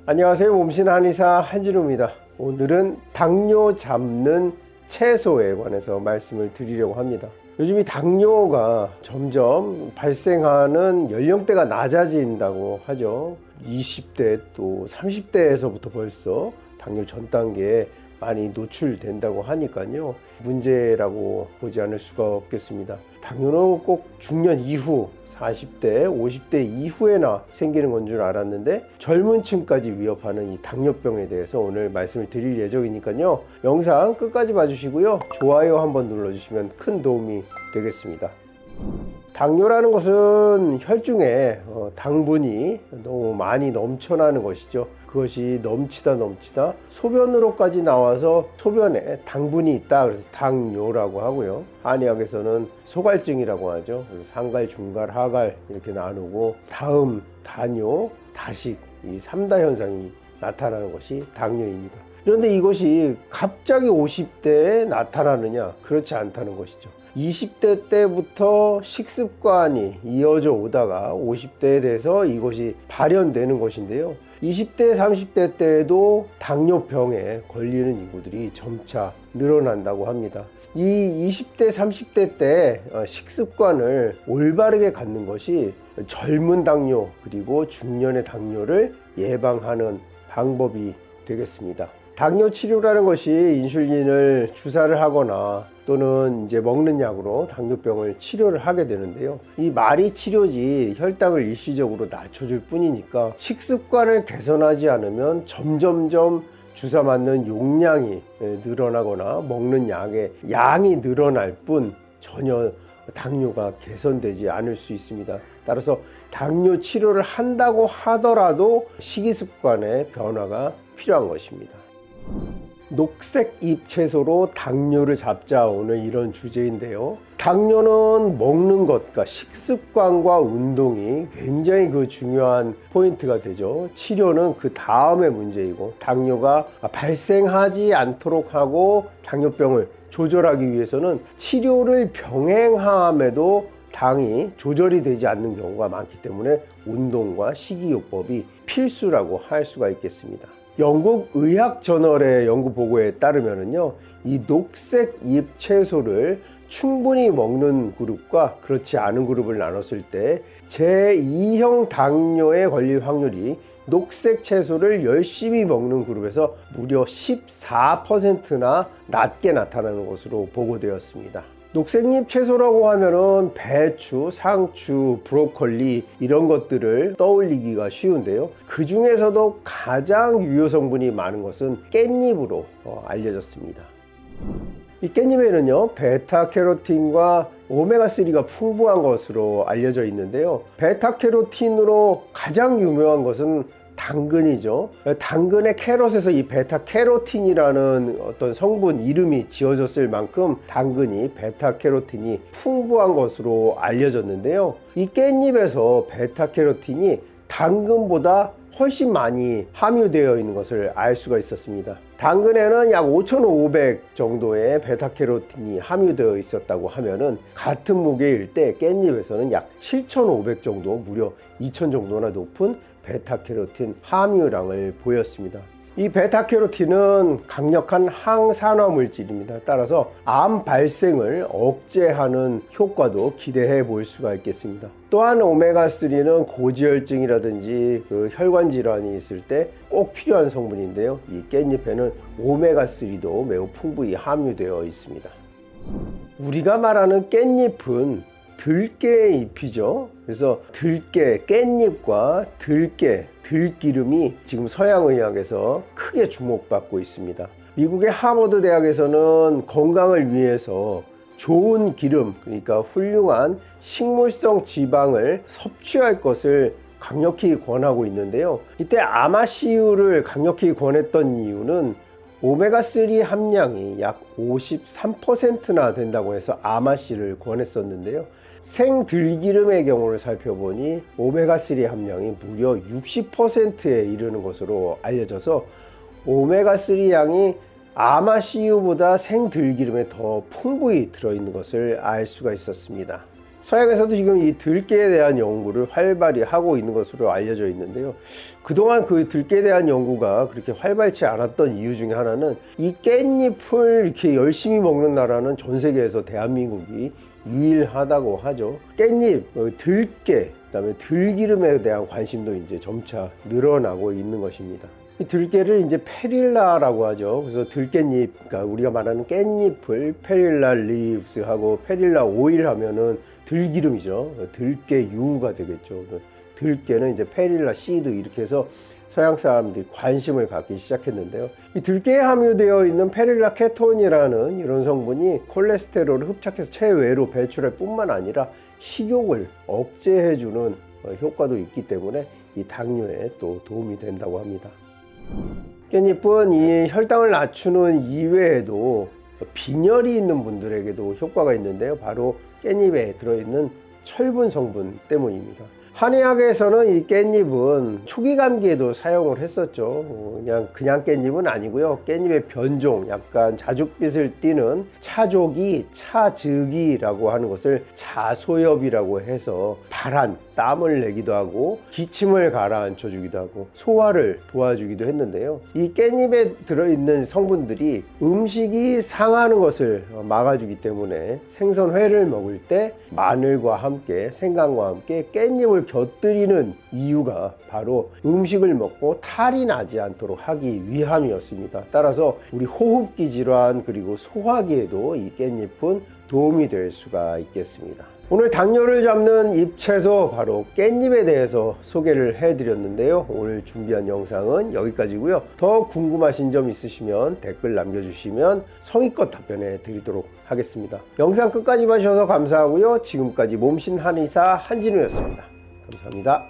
안녕하세요. 몸신 한의사 한진우입니다. 오늘은 당뇨 잡는 채소에 관해서 말씀을 드리려고 합니다. 요즘 이 당뇨가 점점 발생하는 연령대가 낮아진다고 하죠. 20대 또 30대에서부터 벌써 당뇨 전 단계에 많이 노출된다고 하니까요. 문제라고 보지 않을 수가 없겠습니다. 당뇨는 꼭 중년 이후 40대, 50대 이후에나 생기는 건 줄 알았는데 젊은 층까지 위협하는 이 당뇨병에 대해서 오늘 말씀을 드릴 예정이니까요. 영상 끝까지 봐주시고요. 좋아요 한번 눌러주시면 큰 도움이 되겠습니다. 당뇨라는 것은 혈중에 당분이 너무 많이 넘쳐나는 것이죠. 그것이 넘치다 소변으로까지 나와서 소변에 당분이 있다. 그래서 당뇨라고 하고요. 한의학에서는 소갈증이라고 하죠. 그래서 상갈, 중갈, 하갈 이렇게 나누고 다음, 다뇨, 다식 이 3다 현상이 나타나는 것이 당뇨입니다. 그런데 이것이 갑자기 50대에 나타나느냐? 그렇지 않다는 것이죠. 20대 때부터 식습관이 이어져 오다가 50대에 대해서 이것이 발현되는 것인데요. 20대, 30대 때에도 당뇨병에 걸리는 인구들이 점차 늘어난다고 합니다. 이 20대, 30대 때 식습관을 올바르게 갖는 것이 젊은 당뇨 그리고 중년의 당뇨를 예방하는 방법이 되겠습니다. 당뇨 치료라는 것이 인슐린을 주사를 하거나 또는 이제 먹는 약으로 당뇨병을 치료를 하게 되는데요. 이 말이 치료지 혈당을 일시적으로 낮춰줄 뿐이니까 식습관을 개선하지 않으면 점점점 주사 맞는 용량이 늘어나거나 먹는 약의 양이 늘어날 뿐 전혀 당뇨가 개선되지 않을 수 있습니다. 따라서 당뇨 치료를 한다고 하더라도 식이습관의 변화가 필요한 것입니다. 녹색 잎 채소로 당뇨를 잡자 오늘 이런 주제인데요. 당뇨는 먹는 것, 그러니까 식습관과 운동이 굉장히 중요한 포인트가 되죠. 치료는 그 다음의 문제이고 당뇨가 발생하지 않도록 하고 당뇨병을 조절하기 위해서는 치료를 병행함에도 당이 조절이 되지 않는 경우가 많기 때문에 운동과 식이요법이 필수라고 할 수가 있겠습니다. 영국 의학 저널의 연구 보고에 따르면요, 이 녹색 잎 채소를 충분히 먹는 그룹과 그렇지 않은 그룹을 나눴을 때 제2형 당뇨에 걸릴 확률이 녹색 채소를 열심히 먹는 그룹에서 무려 14%나 낮게 나타나는 것으로 보고되었습니다. 녹색잎 채소라고 하면은 배추, 상추, 브로콜리 이런 것들을 떠올리기가 쉬운데요. 그 중에서도 가장 유효 성분이 많은 것은 깻잎으로 알려졌습니다. 이 깻잎에는요, 베타캐로틴과 오메가3가 풍부한 것으로 알려져 있는데요. 베타캐로틴으로 가장 유명한 것은 당근이죠. 당근의 캐럿에서 이 베타캐로틴이라는 어떤 성분 이름이 지어졌을 만큼 당근이 베타캐로틴이 풍부한 것으로 알려졌는데요. 이 깻잎에서 베타캐로틴이 당근보다 훨씬 많이 함유되어 있는 것을 알 수가 있었습니다. 당근에는 약 5,500 정도의 베타캐로틴이 함유되어 있었다고 하면은 같은 무게일 때 깻잎에서는 약 7,500 정도, 무려 2,000 정도나 높은 베타캐로틴 함유량을 보였습니다. 이 베타캐로틴은 강력한 항산화 물질입니다. 따라서 암 발생을 억제하는 효과도 기대해 볼 수가 있겠습니다. 또한 오메가3는 고지혈증이라든지 혈관 질환이 있을 때 꼭 필요한 성분인데요. 이 깻잎에는 오메가3도 매우 풍부히 함유되어 있습니다. 우리가 말하는 깻잎은 들깨의 잎이죠. 그래서 들깨, 깻잎과 들깨, 들기름이 지금 서양의학에서 크게 주목받고 있습니다. 미국의 하버드 대학에서는 건강을 위해서 좋은 기름, 그러니까 훌륭한 식물성 지방을 섭취할 것을 강력히 권하고 있는데요. 이때 아마씨유를 강력히 권했던 이유는 오메가3 함량이 약 53%나 된다고 해서 아마씨를 권했었는데요. 생들기름의 경우를 살펴보니 오메가3 함량이 무려 60%에 이르는 것으로 알려져서 오메가3 양이 아마씨유보다 생들기름에 더 풍부히 들어있는 것을 알 수가 있었습니다. 서양에서도 지금 이 들깨에 대한 연구를 활발히 하고 있는 것으로 알려져 있는데요. 그동안 그 들깨에 대한 연구가 그렇게 활발치 않았던 이유 중에 하나는 이 깻잎을 이렇게 열심히 먹는 나라는 전 세계에서 대한민국이 유일하다고 하죠. 깻잎, 들깨, 그다음에 들기름에 대한 관심도 이제 점차 늘어나고 있는 것입니다. 이 들깨를 이제 페릴라라고 하죠. 그래서 들깻잎, 그러니까 우리가 말하는 깻잎을 페릴라 리브스 하고 페릴라 오일 하면은 들기름이죠. 들깨유가 되겠죠. 들깨는 이제 페릴라 씨드 이렇게 해서 서양 사람들이 관심을 갖기 시작했는데요. 이 들깨에 함유되어 있는 페릴라 케톤이라는 이런 성분이 콜레스테롤을 흡착해서 체외로 배출할 뿐만 아니라 식욕을 억제해주는 효과도 있기 때문에 이 당뇨에 또 도움이 된다고 합니다. 깻잎은 이 혈당을 낮추는 이외에도 빈혈이 있는 분들에게도 효과가 있는데요. 바로 깻잎에 들어있는 철분 성분 때문입니다. 한의학에서는 이 깻잎은 초기 감기에도 사용을 했었죠. 그냥 깻잎은 아니고요. 깻잎의 변종, 약간 자줏빛을 띠는 차조기, 차즈기라고 하는 것을 자소엽이라고 해서 발한, 땀을 내기도 하고 기침을 가라앉혀 주기도 하고 소화를 도와주기도 했는데요. 이 깻잎에 들어있는 성분들이 음식이 상하는 것을 막아주기 때문에 생선회를 먹을 때 마늘과 함께 생강과 함께 깻잎을 곁들이는 이유가 바로 음식을 먹고 탈이 나지 않도록 하기 위함이었습니다. 따라서 우리 호흡기 질환 그리고 소화기에도 이 깻잎은 도움이 될 수가 있겠습니다. 오늘 당뇨를 잡는 잎채소 바로 깻잎에 대해서 소개를 해드렸는데요. 오늘 준비한 영상은 여기까지고요. 더 궁금하신 점 있으시면 댓글 남겨주시면 성의껏 답변해 드리도록 하겠습니다. 영상 끝까지 봐주셔서 감사하고요. 지금까지 몸신 한의사 한진우였습니다. 감사합니다.